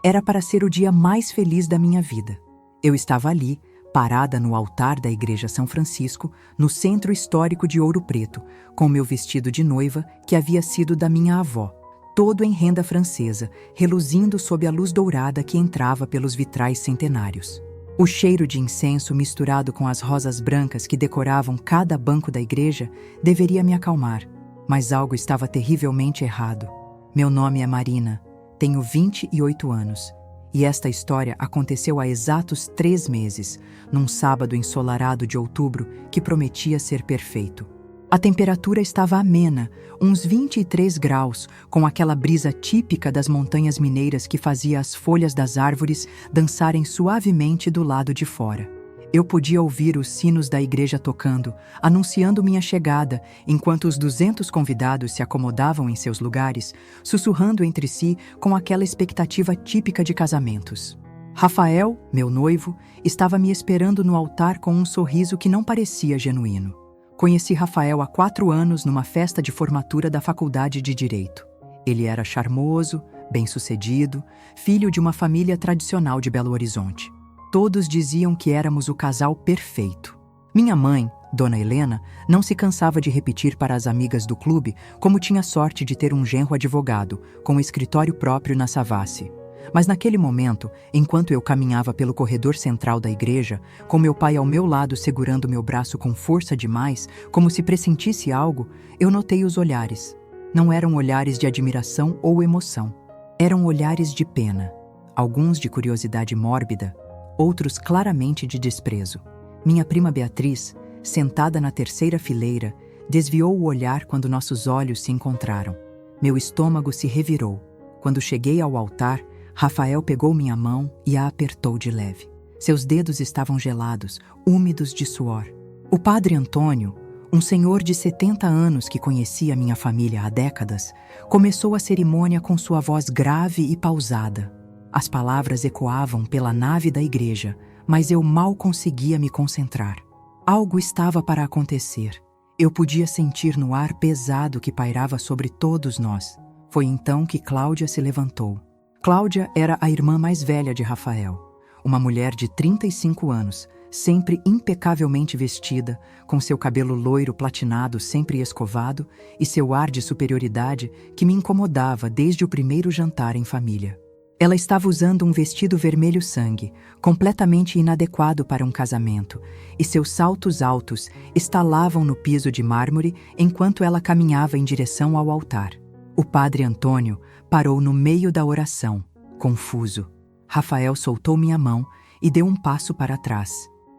Era para ser o dia mais feliz da minha vida. Eu estava ali, parada no altar da Igreja São Francisco, no centro histórico de Ouro Preto, com meu vestido de noiva, que havia sido da minha avó, todo em renda francesa, reluzindo sob a luz dourada que entrava pelos vitrais centenários. O cheiro de incenso misturado com as rosas brancas que decoravam cada banco da igreja deveria me acalmar, mas algo estava terrivelmente errado. Meu nome é Marina, tenho 28 anos, e esta história aconteceu há exatos 3 meses, num sábado ensolarado de outubro que prometia ser perfeito. A temperatura estava amena, uns 23 graus, com aquela brisa típica das montanhas mineiras que fazia as folhas das árvores dançarem suavemente do lado de fora. Eu podia ouvir os sinos da igreja tocando, anunciando minha chegada, enquanto os 200 convidados se acomodavam em seus lugares, sussurrando entre si com aquela expectativa típica de casamentos. Rafael, meu noivo, estava me esperando no altar com um sorriso que não parecia genuíno. Conheci Rafael há 4 anos numa festa de formatura da Faculdade de Direito. Ele era charmoso, bem-sucedido, filho de uma família tradicional de Belo Horizonte. Todos diziam que éramos o casal perfeito. Minha mãe, Dona Helena, não se cansava de repetir para as amigas do clube como tinha sorte de ter um genro advogado, com escritório próprio na Savassi. Mas naquele momento, enquanto eu caminhava pelo corredor central da igreja, com meu pai ao meu lado segurando meu braço com força demais, como se pressentisse algo, eu notei os olhares. Não eram olhares de admiração ou emoção. Eram olhares de pena, alguns de curiosidade mórbida, outros claramente de desprezo. Minha prima Beatriz, sentada na terceira fileira, desviou o olhar quando nossos olhos se encontraram. Meu estômago se revirou. Quando cheguei ao altar, Rafael pegou minha mão e a apertou de leve. Seus dedos estavam gelados, úmidos de suor. O padre Antônio, um senhor de 70 anos que conhecia minha família há décadas, começou a cerimônia com sua voz grave e pausada. As palavras ecoavam pela nave da igreja, mas eu mal conseguia me concentrar. Algo estava para acontecer. Eu podia sentir no ar pesado que pairava sobre todos nós. Foi então que Cláudia se levantou. Cláudia era a irmã mais velha de Rafael, uma mulher de 35 anos, sempre impecavelmente vestida, com seu cabelo loiro platinado sempre escovado e seu ar de superioridade que me incomodava desde o primeiro jantar em família. Ela estava usando um vestido vermelho sangue, completamente inadequado para um casamento, e seus saltos altos estalavam no piso de mármore enquanto ela caminhava em direção ao altar. O padre Antônio parou no meio da oração, confuso. Rafael soltou minha mão e deu um passo para trás.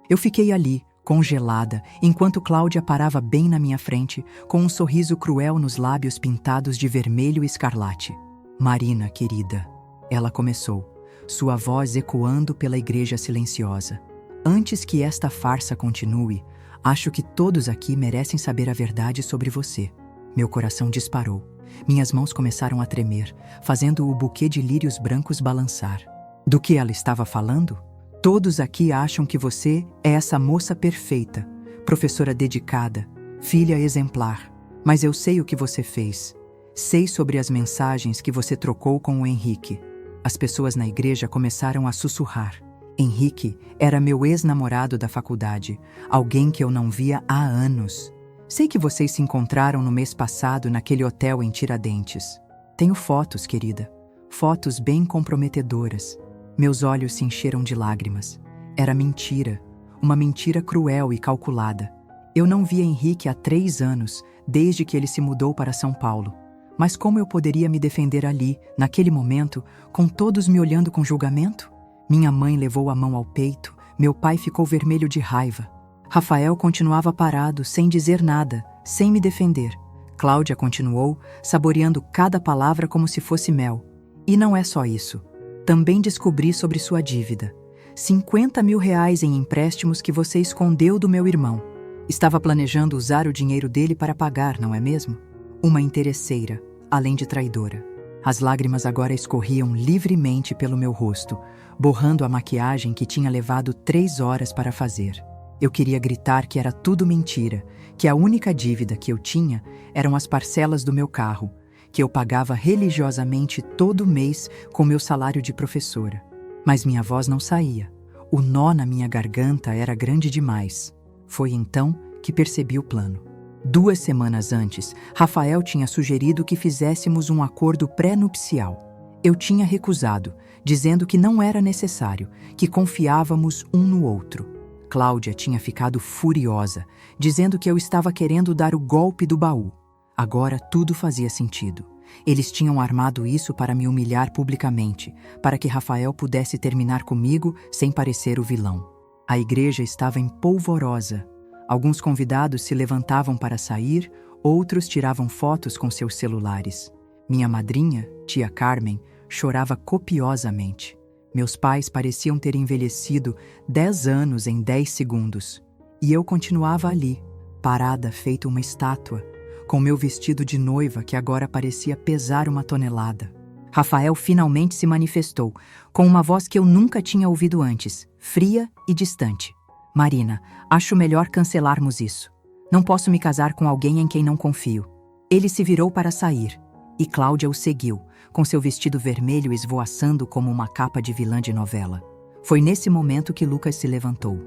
Eu fiquei ali, congelada, enquanto Cláudia parava bem na minha frente, com um sorriso cruel nos lábios pintados de vermelho e escarlate. "Marina, querida", ela começou, sua voz ecoando pela igreja silenciosa. "Antes que esta farsa continue, acho que todos aqui merecem saber a verdade sobre você." Meu coração disparou. Minhas mãos começaram a tremer, fazendo o buquê de lírios brancos balançar. Do que ela estava falando? Todos aqui acham que você é essa moça perfeita, professora dedicada, filha exemplar. Mas eu sei o que você fez. Sei sobre as mensagens que você trocou com o Henrique. As pessoas na igreja começaram a sussurrar. Henrique era meu ex-namorado da faculdade, alguém que eu não via há anos. Sei que vocês se encontraram no mês passado naquele hotel em Tiradentes. Tenho fotos, querida. Fotos bem comprometedoras. Meus olhos se encheram de lágrimas. Era mentira. Uma mentira cruel e calculada. Eu não via Henrique há 3 anos, desde que ele se mudou para São Paulo. Mas como eu poderia me defender ali, naquele momento, com todos me olhando com julgamento? Minha mãe levou a mão ao peito, meu pai ficou vermelho de raiva. Rafael continuava parado, sem dizer nada, sem me defender. Cláudia continuou, saboreando cada palavra como se fosse mel. E não é só isso. Também descobri sobre sua dívida. 50 mil reais em empréstimos que você escondeu do meu irmão. Estava planejando usar o dinheiro dele para pagar, não é mesmo? Uma interesseira, além de traidora. As lágrimas agora escorriam livremente pelo meu rosto, borrando a maquiagem que tinha levado 3 horas para fazer. Eu queria gritar que era tudo mentira, que a única dívida que eu tinha eram as parcelas do meu carro, que eu pagava religiosamente todo mês com meu salário de professora. Mas minha voz não saía. O nó na minha garganta era grande demais. Foi então que percebi o plano. 2 semanas antes, Rafael tinha sugerido que fizéssemos um acordo pré-nupcial. Eu tinha recusado, dizendo que não era necessário, que confiávamos um no outro. Cláudia tinha ficado furiosa, dizendo que eu estava querendo dar o golpe do baú. Agora tudo fazia sentido. Eles tinham armado isso para me humilhar publicamente, para que Rafael pudesse terminar comigo sem parecer o vilão. A igreja estava em polvorosa. Alguns convidados se levantavam para sair, outros tiravam fotos com seus celulares. Minha madrinha, tia Carmen, chorava copiosamente. Meus pais pareciam ter envelhecido 10 anos em 10 segundos. E eu continuava ali, parada feito uma estátua, com meu vestido de noiva que agora parecia pesar 1 tonelada. Rafael finalmente se manifestou, com uma voz que eu nunca tinha ouvido antes, fria e distante. Marina, acho melhor cancelarmos isso. Não posso me casar com alguém em quem não confio. Ele se virou para sair, e Cláudia o seguiu, com seu vestido vermelho esvoaçando como uma capa de vilã de novela. Foi nesse momento que Lucas se levantou.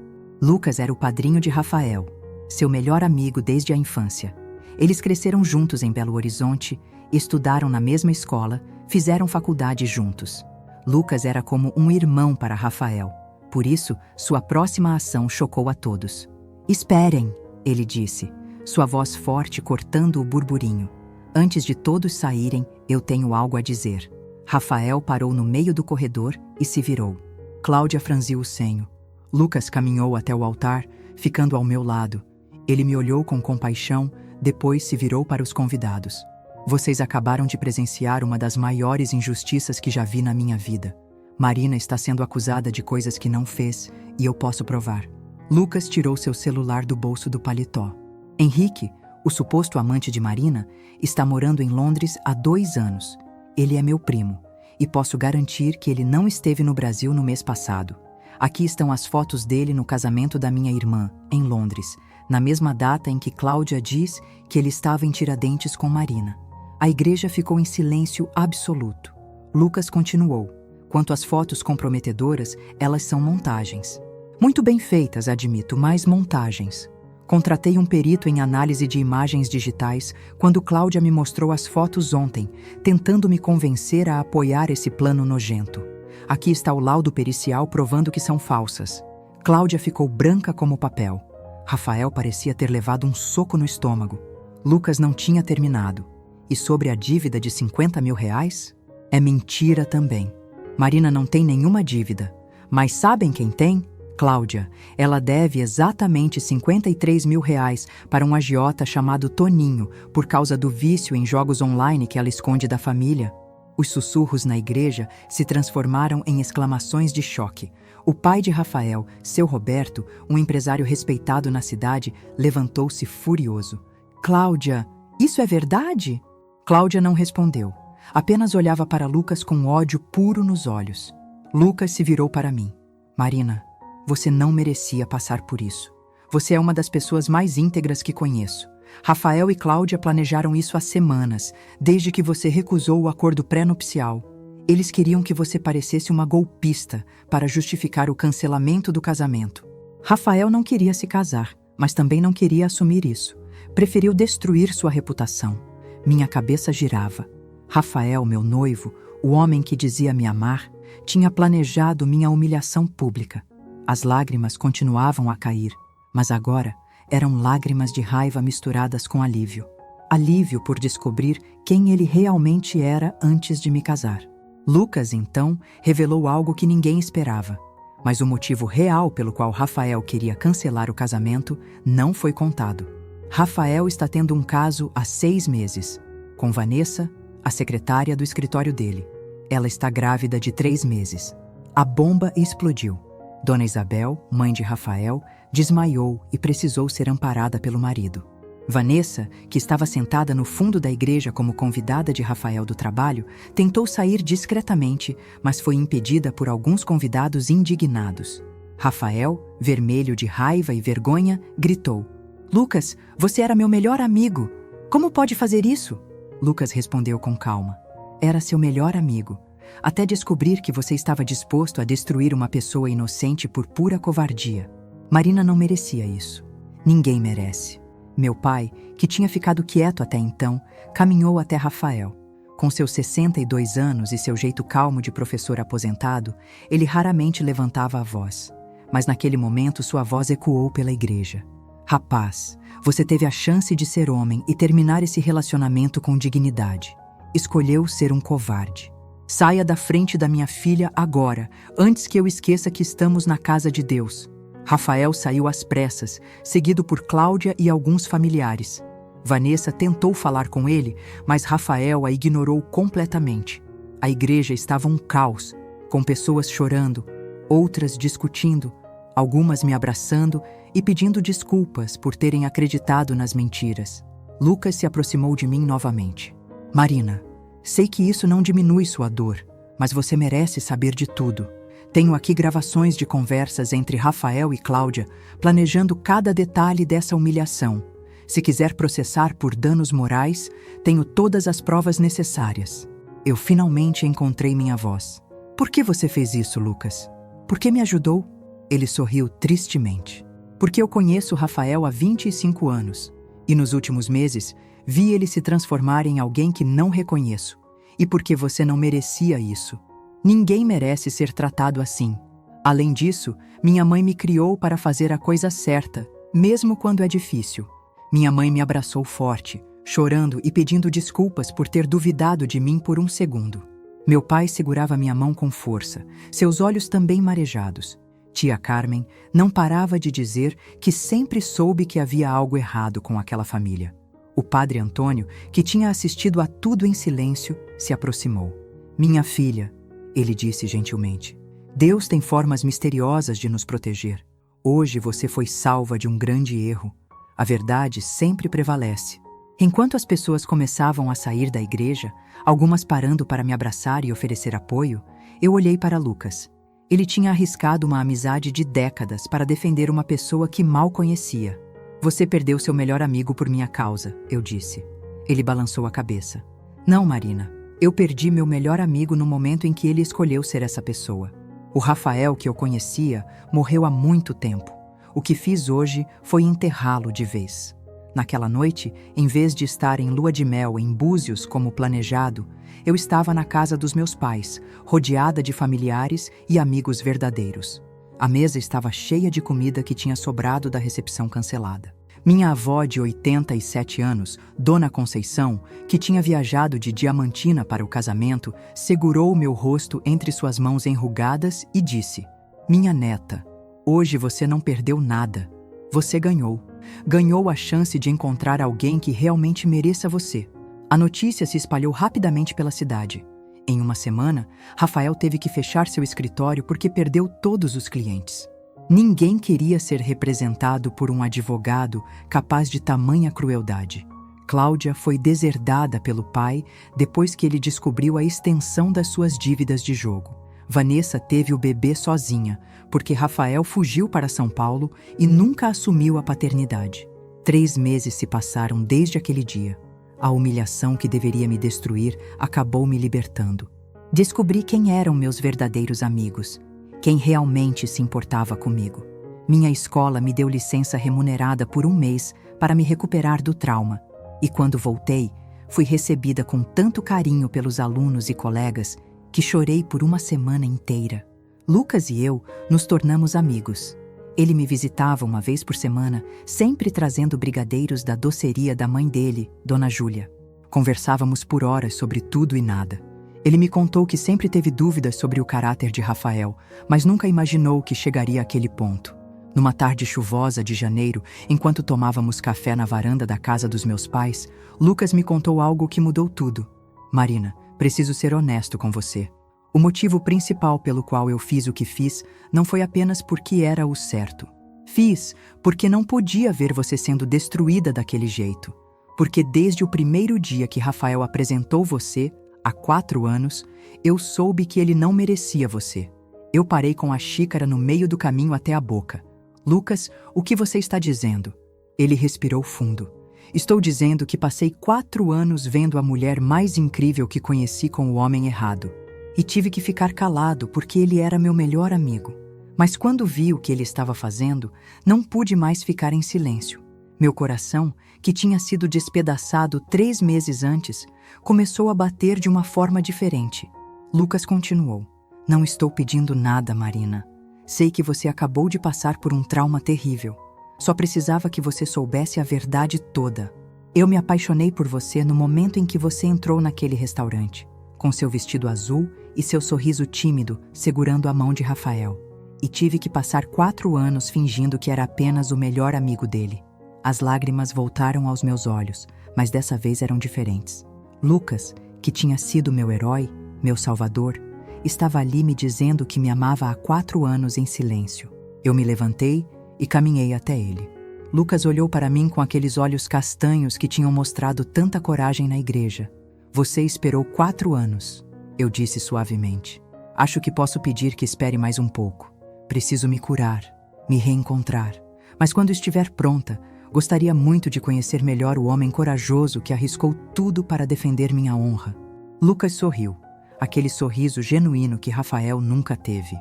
Lucas era o padrinho de Rafael, seu melhor amigo desde a infância. Eles cresceram juntos em Belo Horizonte, estudaram na mesma escola, fizeram faculdade juntos. Lucas era como um irmão para Rafael. Por isso, sua próxima ação chocou a todos. "Esperem", ele disse, sua voz forte cortando o burburinho. "Antes de todos saírem, eu tenho algo a dizer." Rafael parou no meio do corredor e se virou. Cláudia franziu o senho. Lucas caminhou até o altar, ficando ao meu lado. Ele me olhou com compaixão, depois se virou para os convidados. "Vocês acabaram de presenciar uma das maiores injustiças que já vi na minha vida. Marina está sendo acusada de coisas que não fez, e eu posso provar." Lucas tirou seu celular do bolso do paletó. "Henrique, o suposto amante de Marina, está morando em Londres há 2 anos. Ele é meu primo, e posso garantir que ele não esteve no Brasil no mês passado. Aqui estão as fotos dele no casamento da minha irmã, em Londres, na mesma data em que Cláudia diz que ele estava em Tiradentes com Marina." A igreja ficou em silêncio absoluto. Lucas continuou. "Quanto às fotos comprometedoras, elas são montagens. Muito bem feitas, admito, mas montagens. Contratei um perito em análise de imagens digitais quando Cláudia me mostrou as fotos ontem, tentando me convencer a apoiar esse plano nojento. Aqui está o laudo pericial provando que são falsas." Cláudia ficou branca como papel. Rafael parecia ter levado um soco no estômago. Lucas não tinha terminado. "E sobre a dívida de 50 mil reais? É mentira também. Marina não tem nenhuma dívida. Mas sabem quem tem? Cláudia. Ela deve exatamente 53 mil reais para um agiota chamado Toninho, por causa do vício em jogos online que ela esconde da família." Os sussurros na igreja se transformaram em exclamações de choque. O pai de Rafael, seu Roberto, um empresário respeitado na cidade, levantou-se furioso. "Cláudia, isso é verdade?" Cláudia não respondeu. Apenas olhava para Lucas com ódio puro nos olhos. Lucas se virou para mim. "Marina, você não merecia passar por isso. Você é uma das pessoas mais íntegras que conheço. Rafael e Cláudia planejaram isso há semanas, desde que você recusou o acordo pré-nupcial. Eles queriam que você parecesse uma golpista para justificar o cancelamento do casamento. Rafael não queria se casar, mas também não queria assumir isso. Preferiu destruir sua reputação. Minha cabeça girava. Rafael, meu noivo, o homem que dizia me amar, tinha planejado minha humilhação pública. As lágrimas continuavam a cair, mas agora eram lágrimas de raiva misturadas com alívio. Alívio por descobrir quem ele realmente era antes de me casar. Lucas, então, revelou algo que ninguém esperava. Mas o motivo real pelo qual Rafael queria cancelar o casamento não foi contado. Rafael está tendo um caso há 6 meses, com Vanessa, a secretária do escritório dele. Ela está grávida de 3 meses. A bomba explodiu. Dona Isabel, mãe de Rafael, desmaiou e precisou ser amparada pelo marido. Vanessa, que estava sentada no fundo da igreja como convidada de Rafael do trabalho, tentou sair discretamente, mas foi impedida por alguns convidados indignados. Rafael, vermelho de raiva e vergonha, gritou: "Lucas, você era meu melhor amigo. Como pode fazer isso?" Lucas respondeu com calma. Era seu melhor amigo, até descobrir que você estava disposto a destruir uma pessoa inocente por pura covardia. Marina não merecia isso. Ninguém merece. Meu pai, que tinha ficado quieto até então, caminhou até Rafael. Com seus 62 anos e seu jeito calmo de professor aposentado, ele raramente levantava a voz. Mas naquele momento sua voz ecoou pela igreja. Rapaz, você teve a chance de ser homem e terminar esse relacionamento com dignidade. Escolheu ser um covarde. Saia da frente da minha filha agora, antes que eu esqueça que estamos na casa de Deus. Rafael saiu às pressas, seguido por Cláudia e alguns familiares. Vanessa tentou falar com ele, mas Rafael a ignorou completamente. A igreja estava um caos, com pessoas chorando, outras discutindo, algumas me abraçando e pedindo desculpas por terem acreditado nas mentiras. Lucas se aproximou de mim novamente. Marina, sei que isso não diminui sua dor, mas você merece saber de tudo. Tenho aqui gravações de conversas entre Rafael e Cláudia, planejando cada detalhe dessa humilhação. Se quiser processar por danos morais, tenho todas as provas necessárias. Eu finalmente encontrei minha voz. Por que você fez isso, Lucas? Por que me ajudou? Ele sorriu tristemente. Porque eu conheço Rafael há 25 anos, e nos últimos meses vi ele se transformar em alguém que não reconheço. E porque você não merecia isso. Ninguém merece ser tratado assim. Além disso, minha mãe me criou para fazer a coisa certa, mesmo quando é difícil. Minha mãe me abraçou forte, chorando e pedindo desculpas por ter duvidado de mim por um segundo. Meu pai segurava minha mão com força, seus olhos também marejados. Tia Carmen não parava de dizer que sempre soube que havia algo errado com aquela família. O padre Antônio, que tinha assistido a tudo em silêncio, se aproximou. Minha filha, ele disse gentilmente, Deus tem formas misteriosas de nos proteger. Hoje você foi salva de um grande erro. A verdade sempre prevalece. Enquanto as pessoas começavam a sair da igreja, algumas parando para me abraçar e oferecer apoio, eu olhei para Lucas. Ele tinha arriscado uma amizade de décadas para defender uma pessoa que mal conhecia. Você perdeu seu melhor amigo por minha causa, eu disse. Ele balançou a cabeça. Não, Marina. Eu perdi meu melhor amigo no momento em que ele escolheu ser essa pessoa. O Rafael que eu conhecia morreu há muito tempo. O que fiz hoje foi enterrá-lo de vez. Naquela noite, em vez de estar em lua de mel em Búzios como planejado, eu estava na casa dos meus pais, rodeada de familiares e amigos verdadeiros. A mesa estava cheia de comida que tinha sobrado da recepção cancelada. Minha avó de 87 anos, Dona Conceição, que tinha viajado de Diamantina para o casamento, segurou meu rosto entre suas mãos enrugadas e disse: Minha neta, hoje você não perdeu nada. Você ganhou. Ganhou a chance de encontrar alguém que realmente mereça você. A notícia se espalhou rapidamente pela cidade. Em uma semana, Rafael teve que fechar seu escritório porque perdeu todos os clientes. Ninguém queria ser representado por um advogado capaz de tamanha crueldade. Cláudia foi deserdada pelo pai depois que ele descobriu a extensão das suas dívidas de jogo. Vanessa teve o bebê sozinha, porque Rafael fugiu para São Paulo e nunca assumiu a paternidade. 3 meses se passaram desde aquele dia. A humilhação que deveria me destruir acabou me libertando. Descobri quem eram meus verdadeiros amigos. Quem realmente se importava comigo. Minha escola me deu licença remunerada por 1 mês para me recuperar do trauma. E quando voltei, fui recebida com tanto carinho pelos alunos e colegas que chorei por 1 semana inteira. Lucas e eu nos tornamos amigos. Ele me visitava 1 vez por semana, sempre trazendo brigadeiros da doceria da mãe dele, Dona Júlia. Conversávamos por horas sobre tudo e nada. Ele me contou que sempre teve dúvidas sobre o caráter de Rafael, mas nunca imaginou que chegaria àquele ponto. Numa tarde chuvosa de janeiro, enquanto tomávamos café na varanda da casa dos meus pais, Lucas me contou algo que mudou tudo. Marina, preciso ser honesto com você. O motivo principal pelo qual eu fiz o que fiz não foi apenas porque era o certo. Fiz porque não podia ver você sendo destruída daquele jeito. Porque desde o primeiro dia que Rafael apresentou você, há 4 anos, eu soube que ele não merecia você. Eu parei com a xícara no meio do caminho até a boca. Lucas, o que você está dizendo? Ele respirou fundo. Estou dizendo que passei 4 anos vendo a mulher mais incrível que conheci com o homem errado. E tive que ficar calado porque ele era meu melhor amigo. Mas quando vi o que ele estava fazendo, não pude mais ficar em silêncio. Meu coração, que tinha sido despedaçado 3 meses antes, começou a bater de uma forma diferente. Lucas continuou. Não estou pedindo nada, Marina. Sei que você acabou de passar por um trauma terrível. Só precisava que você soubesse a verdade toda. Eu me apaixonei por você no momento em que você entrou naquele restaurante, com seu vestido azul e seu sorriso tímido segurando a mão de Rafael. E tive que passar 4 anos fingindo que era apenas o melhor amigo dele. As lágrimas voltaram aos meus olhos, mas dessa vez eram diferentes. Lucas, que tinha sido meu herói, meu salvador, estava ali me dizendo que me amava há 4 anos em silêncio. Eu me levantei e caminhei até ele. Lucas olhou para mim com aqueles olhos castanhos que tinham mostrado tanta coragem na igreja. Você esperou 4 anos, eu disse suavemente. Acho que posso pedir que espere mais um pouco. Preciso me curar, me reencontrar. Mas quando estiver pronta, gostaria muito de conhecer melhor o homem corajoso que arriscou tudo para defender minha honra. Lucas sorriu, aquele sorriso genuíno que Rafael nunca teve.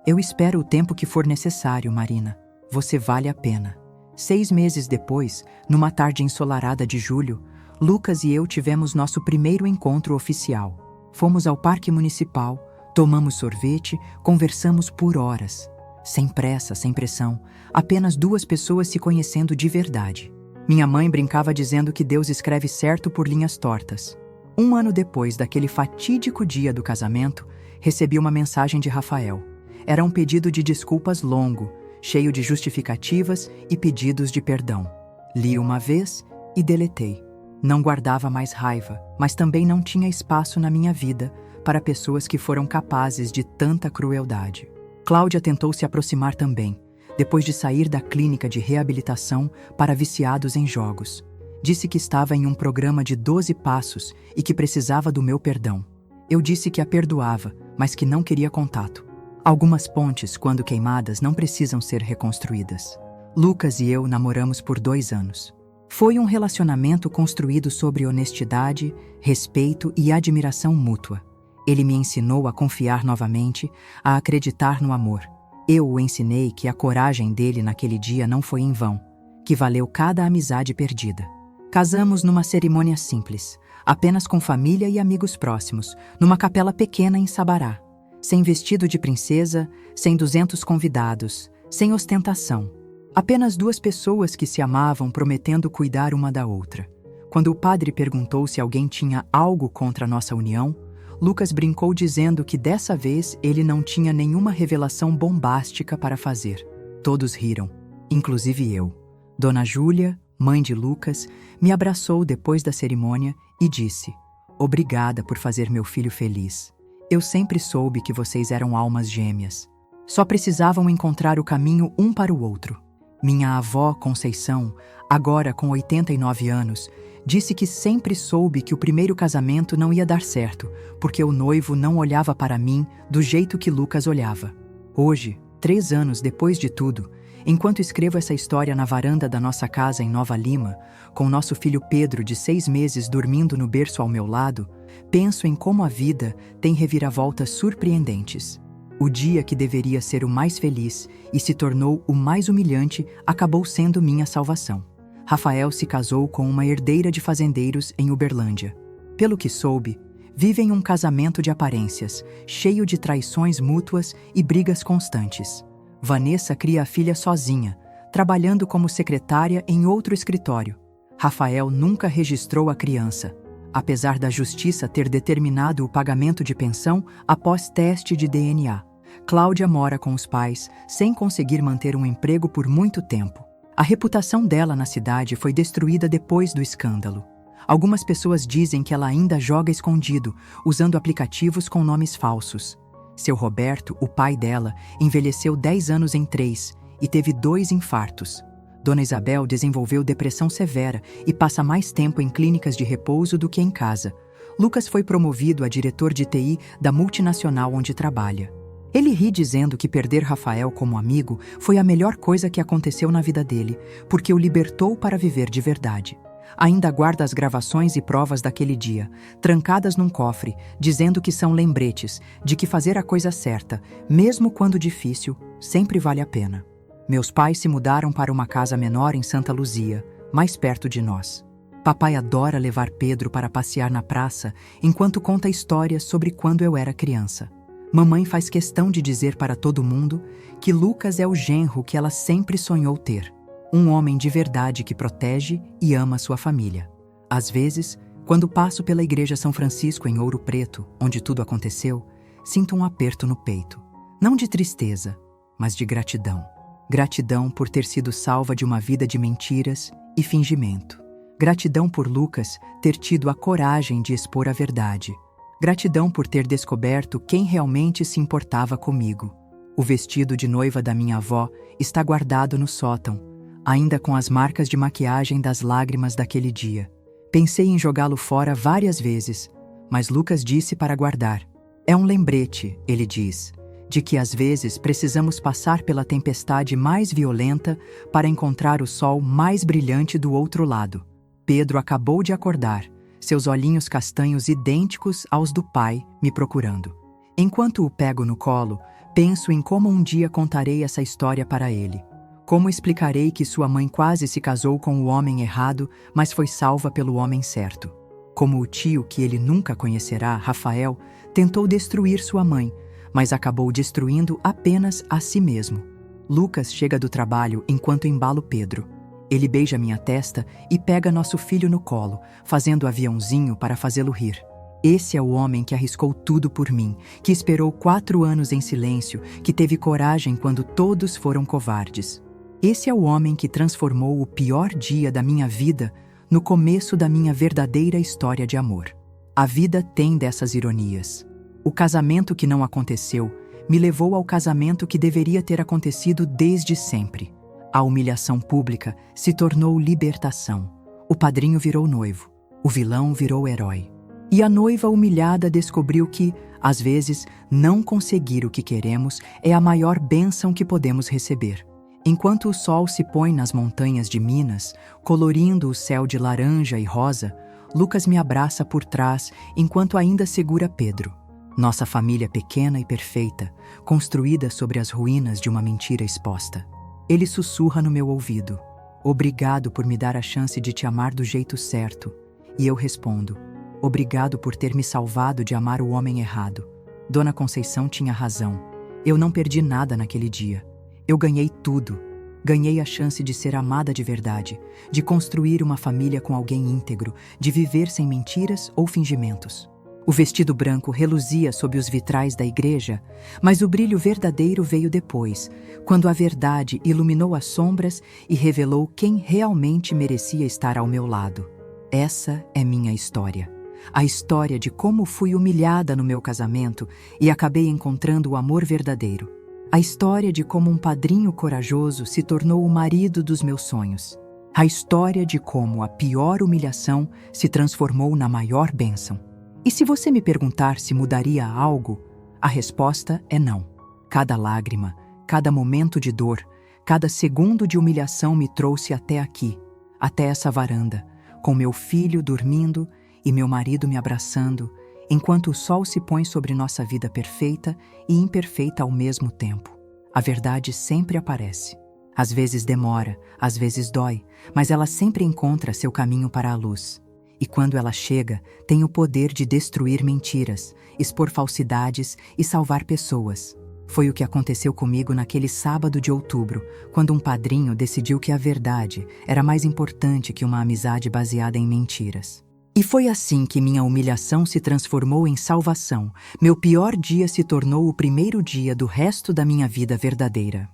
Eu espero o tempo que for necessário, Marina. Você vale a pena. 6 meses depois, numa tarde ensolarada de julho, Lucas e eu tivemos nosso primeiro encontro oficial. Fomos ao parque municipal, tomamos sorvete, conversamos por horas. Sem pressa, sem pressão, apenas 2 pessoas se conhecendo de verdade. Minha mãe brincava dizendo que Deus escreve certo por linhas tortas. 1 ano depois daquele fatídico dia do casamento, recebi uma mensagem de Rafael. Era um pedido de desculpas longo, cheio de justificativas e pedidos de perdão. Li uma vez e deletei. Não guardava mais raiva, mas também não tinha espaço na minha vida para pessoas que foram capazes de tanta crueldade. Cláudia tentou se aproximar também, depois de sair da clínica de reabilitação para viciados em jogos. Disse que estava em um programa de 12 passos e que precisava do meu perdão. Eu disse que a perdoava, mas que não queria contato. Algumas pontes, quando queimadas, não precisam ser reconstruídas. Lucas e eu namoramos por 2 anos. Foi um relacionamento construído sobre honestidade, respeito e admiração mútua. Ele me ensinou a confiar novamente, a acreditar no amor. Eu o ensinei que a coragem dele naquele dia não foi em vão, que valeu cada amizade perdida. Casamos numa cerimônia simples, apenas com família e amigos próximos, numa capela pequena em Sabará. Sem vestido de princesa, sem 200 convidados, sem ostentação. Apenas 2 pessoas que se amavam prometendo cuidar uma da outra. Quando o padre perguntou se alguém tinha algo contra a nossa união, Lucas brincou dizendo que dessa vez ele não tinha nenhuma revelação bombástica para fazer. Todos riram, inclusive eu. Dona Júlia, mãe de Lucas, me abraçou depois da cerimônia e disse: "Obrigada por fazer meu filho feliz. Eu sempre soube que vocês eram almas gêmeas. Só precisavam encontrar o caminho um para o outro." Minha avó, Conceição, agora com 89 anos, disse que sempre soube que o primeiro casamento não ia dar certo, porque o noivo não olhava para mim do jeito que Lucas olhava. Hoje, 3 anos depois de tudo, enquanto escrevo essa história na varanda da nossa casa em Nova Lima, com nosso filho Pedro de 6 meses dormindo no berço ao meu lado, penso em como a vida tem reviravoltas surpreendentes. O dia que deveria ser o mais feliz e se tornou o mais humilhante acabou sendo minha salvação. Rafael se casou com uma herdeira de fazendeiros em Uberlândia. Pelo que soube, vivem um casamento de aparências, cheio de traições mútuas e brigas constantes. Vanessa cria a filha sozinha, trabalhando como secretária em outro escritório. Rafael nunca registrou a criança, apesar da justiça ter determinado o pagamento de pensão após teste de DNA. Cláudia mora com os pais, sem conseguir manter um emprego por muito tempo. A reputação dela na cidade foi destruída depois do escândalo. Algumas pessoas dizem que ela ainda joga escondido, usando aplicativos com nomes falsos. Seu Roberto, o pai dela, envelheceu 10 anos em 3 e teve 2 infartos. Dona Isabel desenvolveu depressão severa e passa mais tempo em clínicas de repouso do que em casa. Lucas foi promovido a diretor de TI da multinacional onde trabalha. Ele ri dizendo que perder Rafael como amigo foi a melhor coisa que aconteceu na vida dele, porque o libertou para viver de verdade. Ainda guarda as gravações e provas daquele dia, trancadas num cofre, dizendo que são lembretes de que fazer a coisa certa, mesmo quando difícil, sempre vale a pena. Meus pais se mudaram para uma casa menor em Santa Luzia, mais perto de nós. Papai adora levar Pedro para passear na praça enquanto conta histórias sobre quando eu era criança. Mamãe faz questão de dizer para todo mundo que Lucas é o genro que ela sempre sonhou ter. Um homem de verdade que protege e ama sua família. Às vezes, quando passo pela Igreja São Francisco em Ouro Preto, onde tudo aconteceu, sinto um aperto no peito. Não de tristeza, mas de gratidão. Gratidão por ter sido salva de uma vida de mentiras e fingimento. Gratidão por Lucas ter tido a coragem de expor a verdade. Gratidão por ter descoberto quem realmente se importava comigo. O vestido de noiva da minha avó está guardado no sótão, ainda com as marcas de maquiagem das lágrimas daquele dia. Pensei em jogá-lo fora várias vezes, mas Lucas disse para guardar. É um lembrete, ele diz, de que às vezes precisamos passar pela tempestade mais violenta para encontrar o sol mais brilhante do outro lado. Pedro acabou de acordar, seus olhinhos castanhos idênticos aos do pai, me procurando. Enquanto o pego no colo, penso em como um dia contarei essa história para ele. Como explicarei que sua mãe quase se casou com o homem errado, mas foi salva pelo homem certo. Como o tio que ele nunca conhecerá, Rafael, tentou destruir sua mãe, mas acabou destruindo apenas a si mesmo. Lucas chega do trabalho enquanto embalo Pedro. Ele beija minha testa e pega nosso filho no colo, fazendo aviãozinho para fazê-lo rir. Esse é o homem que arriscou tudo por mim, que esperou 4 anos em silêncio, que teve coragem quando todos foram covardes. Esse é o homem que transformou o pior dia da minha vida no começo da minha verdadeira história de amor. A vida tem dessas ironias. O casamento que não aconteceu me levou ao casamento que deveria ter acontecido desde sempre. A humilhação pública se tornou libertação. O padrinho virou noivo. O vilão virou herói. E a noiva humilhada descobriu que, às vezes, não conseguir o que queremos é a maior bênção que podemos receber. Enquanto o sol se põe nas montanhas de Minas, colorindo o céu de laranja e rosa, Lucas me abraça por trás enquanto ainda segura Pedro. Nossa família pequena e perfeita, construída sobre as ruínas de uma mentira exposta. Ele sussurra no meu ouvido: "Obrigado por me dar a chance de te amar do jeito certo." E eu respondo: "Obrigado por ter me salvado de amar o homem errado." Dona Conceição tinha razão. Eu não perdi nada naquele dia. Eu ganhei tudo. Ganhei a chance de ser amada de verdade, de construir uma família com alguém íntegro, de viver sem mentiras ou fingimentos. O vestido branco reluzia sob os vitrais da igreja, mas o brilho verdadeiro veio depois, quando a verdade iluminou as sombras e revelou quem realmente merecia estar ao meu lado. Essa é minha história. A história de como fui humilhada no meu casamento e acabei encontrando o amor verdadeiro. A história de como um padrinho corajoso se tornou o marido dos meus sonhos. A história de como a pior humilhação se transformou na maior bênção. E se você me perguntar se mudaria algo, a resposta é não. Cada lágrima, cada momento de dor, cada segundo de humilhação me trouxe até aqui, até essa varanda, com meu filho dormindo e meu marido me abraçando, enquanto o sol se põe sobre nossa vida perfeita e imperfeita ao mesmo tempo. A verdade sempre aparece. Às vezes demora, às vezes dói, mas ela sempre encontra seu caminho para a luz. E quando ela chega, tem o poder de destruir mentiras, expor falsidades e salvar pessoas. Foi o que aconteceu comigo naquele sábado de outubro, quando um padrinho decidiu que a verdade era mais importante que uma amizade baseada em mentiras. E foi assim que minha humilhação se transformou em salvação. Meu pior dia se tornou o primeiro dia do resto da minha vida verdadeira.